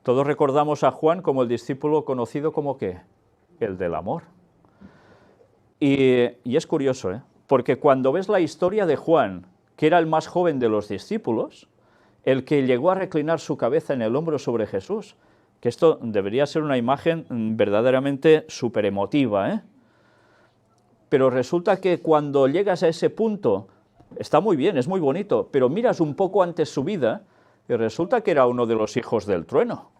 Todos recordamos a Juan como el discípulo conocido como ¿qué? El del amor. Y es curioso, porque cuando ves la historia de Juan, que era el más joven de los discípulos, el que llegó a reclinar su cabeza en el hombro sobre Jesús, que esto debería ser una imagen verdaderamente súper emotiva, pero resulta que cuando llegas a ese punto, está muy bien, es muy bonito, pero miras un poco antes su vida, y resulta que era uno de los hijos del trueno,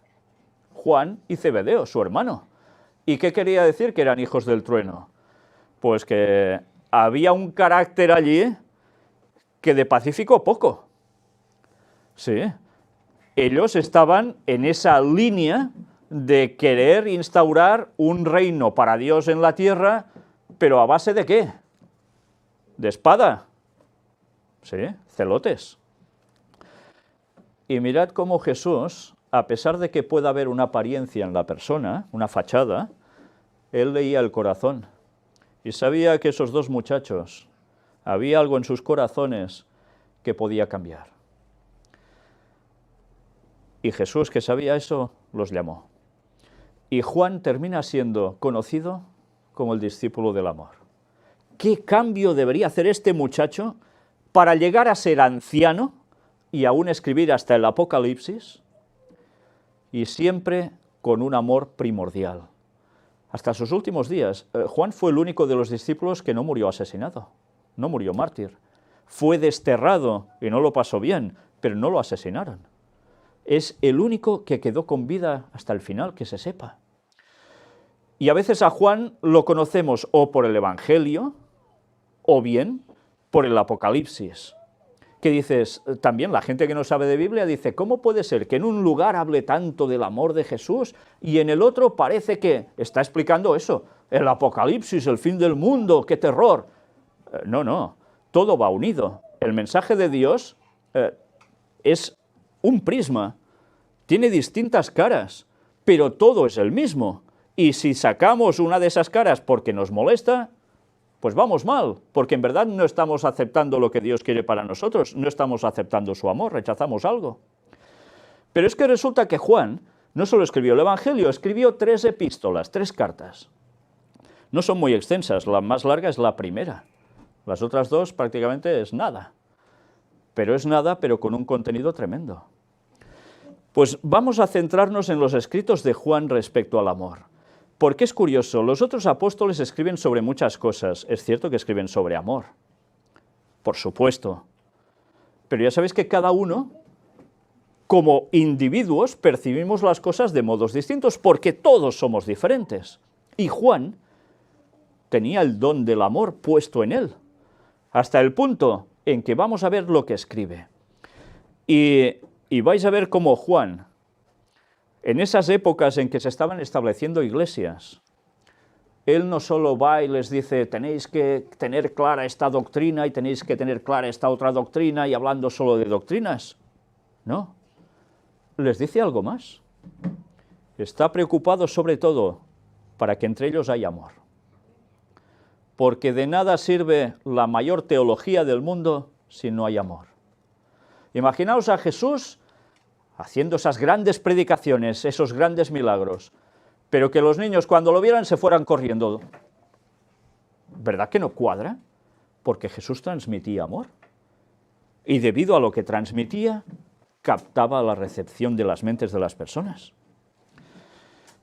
Juan y Zebedeo, su hermano. ¿Y qué quería decir que eran hijos del trueno? Pues que había un carácter allí que de pacífico poco. Sí, ellos estaban en esa línea de querer instaurar un reino para Dios en la tierra, pero ¿a base de qué? De espada. Sí, celotes. Y mirad cómo Jesús, a pesar de que pueda haber una apariencia en la persona, una fachada, él leía el corazón y sabía que esos dos muchachos, había algo en sus corazones que podía cambiar. Y Jesús, que sabía eso, los llamó. Y Juan termina siendo conocido como el discípulo del amor. ¿Qué cambio debería hacer este muchacho para llegar a ser anciano y aún escribir hasta el Apocalipsis? Y siempre con un amor primordial. Hasta sus últimos días, Juan fue el único de los discípulos que no murió asesinado, no murió mártir. Fue desterrado y no lo pasó bien, pero no lo asesinaron. Es el único que quedó con vida hasta el final, que se sepa. Y a veces a Juan lo conocemos o por el Evangelio, o bien por el Apocalipsis. Que dices, también la gente que no sabe de Biblia dice, ¿cómo puede ser que en un lugar hable tanto del amor de Jesús y en el otro parece que está explicando eso, el Apocalipsis, el fin del mundo, qué terror? No, todo va unido. El mensaje de Dios es un prisma, tiene distintas caras, pero todo es el mismo. Y si sacamos una de esas caras porque nos molesta, pues vamos mal, porque en verdad no estamos aceptando lo que Dios quiere para nosotros, no estamos aceptando su amor, rechazamos algo. Pero es que resulta que Juan no solo escribió el Evangelio, escribió 3 epístolas, 3 cartas. No son muy extensas, la más larga es la primera, las otras 2 prácticamente es nada. Pero es nada, pero con un contenido tremendo. Pues vamos a centrarnos en los escritos de Juan respecto al amor. Porque es curioso, los otros apóstoles escriben sobre muchas cosas, es cierto que escriben sobre amor, por supuesto, pero ya sabéis que cada uno, como individuos, percibimos las cosas de modos distintos, porque todos somos diferentes. Y Juan tenía el don del amor puesto en él, hasta el punto en que vamos a ver lo que escribe. Y vais a ver cómo Juan, en esas épocas en que se estaban estableciendo iglesias, él no solo va y les dice, tenéis que tener clara esta doctrina y tenéis que tener clara esta otra doctrina y hablando solo de doctrinas. No, les dice algo más. Está preocupado sobre todo para que entre ellos haya amor. Porque de nada sirve la mayor teología del mundo si no hay amor. Imaginaos a Jesús haciendo esas grandes predicaciones, esos grandes milagros, pero que los niños cuando lo vieran se fueran corriendo. ¿Verdad que no cuadra? Porque Jesús transmitía amor. Y debido a lo que transmitía, captaba la recepción de las mentes de las personas.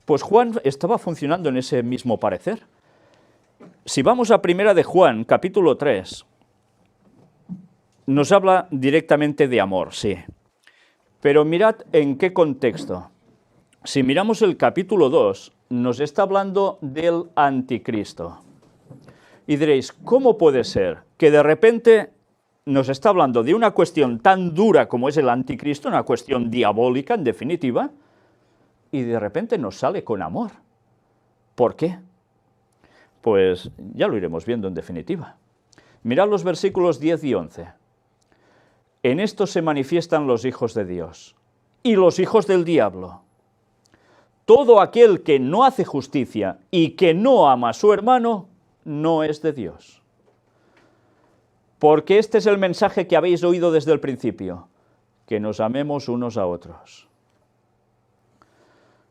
Pues Juan estaba funcionando en ese mismo parecer. Si vamos a Primera de Juan, capítulo 3, nos habla directamente de amor, sí. Pero mirad en qué contexto. Si miramos el capítulo 2, nos está hablando del anticristo. Y diréis, ¿cómo puede ser que de repente nos está hablando de una cuestión tan dura como es el anticristo, una cuestión diabólica en definitiva, y de repente nos sale con amor? ¿Por qué? Pues ya lo iremos viendo en definitiva. Mirad los versículos 10 y 11. En esto se manifiestan los hijos de Dios y los hijos del diablo. Todo aquel que no hace justicia y que no ama a su hermano, no es de Dios. Porque este es el mensaje que habéis oído desde el principio, que nos amemos unos a otros.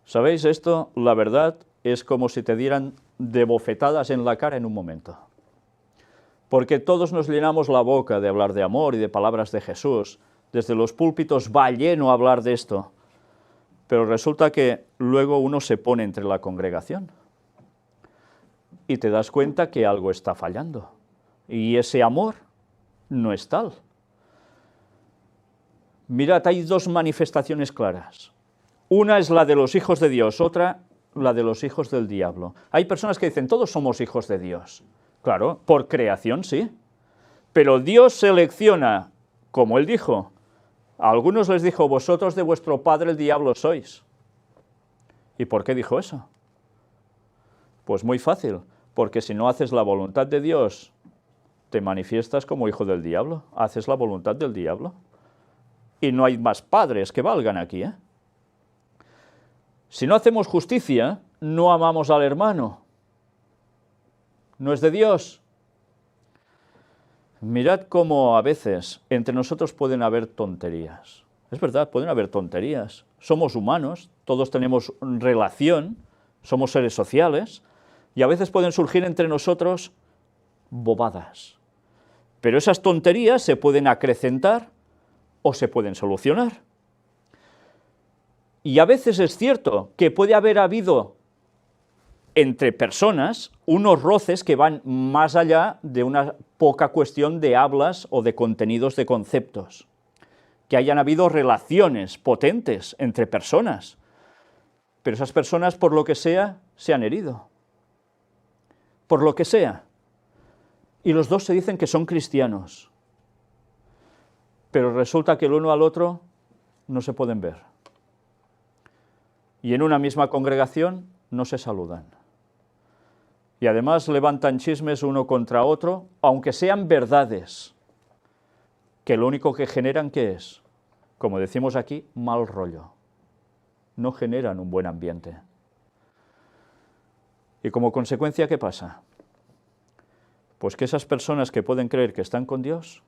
¿Sabéis esto? La verdad es como si te dieran de bofetadas en la cara en un momento. Porque todos nos llenamos la boca de hablar de amor y de palabras de Jesús. Desde los púlpitos va lleno a hablar de esto. Pero resulta que luego uno se pone entre la congregación y te das cuenta que algo está fallando. Y ese amor no es tal. Mirad, hay dos manifestaciones claras. Una es la de los hijos de Dios, otra la de los hijos del diablo. Hay personas que dicen, todos somos hijos de Dios. Claro, por creación sí. Pero Dios selecciona, como Él dijo, a algunos les dijo, vosotros de vuestro padre el diablo sois. ¿Y por qué dijo eso? Pues muy fácil, porque si no haces la voluntad de Dios, te manifiestas como hijo del diablo, haces la voluntad del diablo. Y no hay más padres que valgan aquí, ¿eh? Si no hacemos justicia, no amamos al hermano. No es de Dios. Mirad cómo a veces entre nosotros pueden haber tonterías. Es verdad, pueden haber tonterías. Somos humanos, todos tenemos relación, somos seres sociales, y a veces pueden surgir entre nosotros bobadas. Pero esas tonterías se pueden acrecentar o se pueden solucionar. Y a veces es cierto que puede haber habido entre personas unos roces que van más allá de una poca cuestión de hablas o de contenidos de conceptos. Que hayan habido relaciones potentes entre personas, pero esas personas, por lo que sea, se han herido. Por lo que sea. Y los dos se dicen que son cristianos. Pero resulta que el uno al otro no se pueden ver. Y en una misma congregación no se saludan. Y además levantan chismes uno contra otro, aunque sean verdades, que lo único que generan, ¿qué es? Como decimos aquí, mal rollo. No generan un buen ambiente. Y como consecuencia, ¿qué pasa? Pues que esas personas que pueden creer que están con Dios,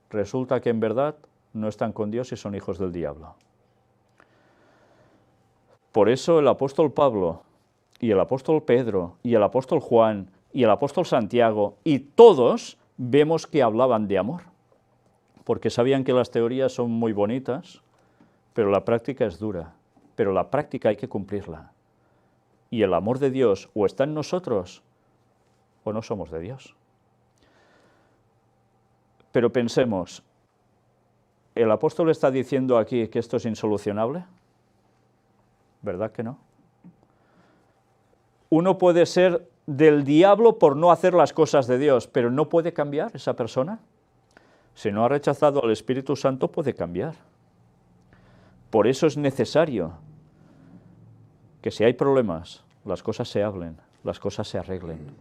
resulta que en verdad no están con Dios y son hijos del diablo. Por eso el apóstol Pablo, y el apóstol Pedro, y el apóstol Juan, y el apóstol Santiago, y todos vemos que hablaban de amor, porque sabían que las teorías son muy bonitas, pero la práctica es dura, pero la práctica hay que cumplirla. Y el amor de Dios o está en nosotros, o no somos de Dios. Pero pensemos, ¿el apóstol está diciendo aquí que esto es insolucionable? ¿Verdad que no? Uno puede ser del diablo por no hacer las cosas de Dios, pero ¿no puede cambiar esa persona? Si no ha rechazado al Espíritu Santo, puede cambiar. Por eso es necesario que si hay problemas, las cosas se hablen, las cosas se arreglen.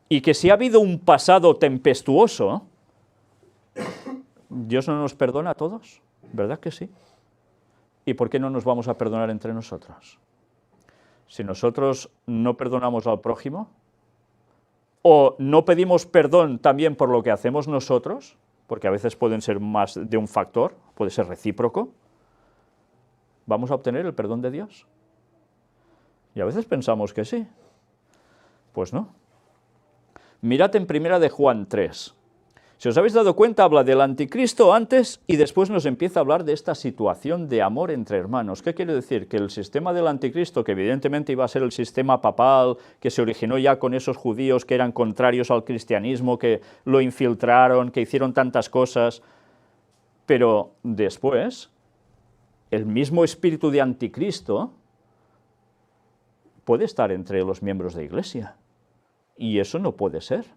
Y que si ha habido un pasado tempestuoso, ¿Dios no nos perdona a todos? ¿Verdad que sí? ¿Y por qué no nos vamos a perdonar entre nosotros? Si nosotros no perdonamos al prójimo, o no pedimos perdón también por lo que hacemos nosotros, porque a veces pueden ser más de un factor, puede ser recíproco, ¿vamos a obtener el perdón de Dios? Y a veces pensamos que sí. Pues no. Mirad en 1 Juan 3. Si os habéis dado cuenta, habla del anticristo antes y después nos empieza a hablar de esta situación de amor entre hermanos. ¿Qué quiere decir? Que el sistema del anticristo, que evidentemente iba a ser el sistema papal, que se originó ya con esos judíos que eran contrarios al cristianismo, que lo infiltraron, que hicieron tantas cosas, pero después, el mismo espíritu de anticristo puede estar entre los miembros de Iglesia. Y eso no puede ser.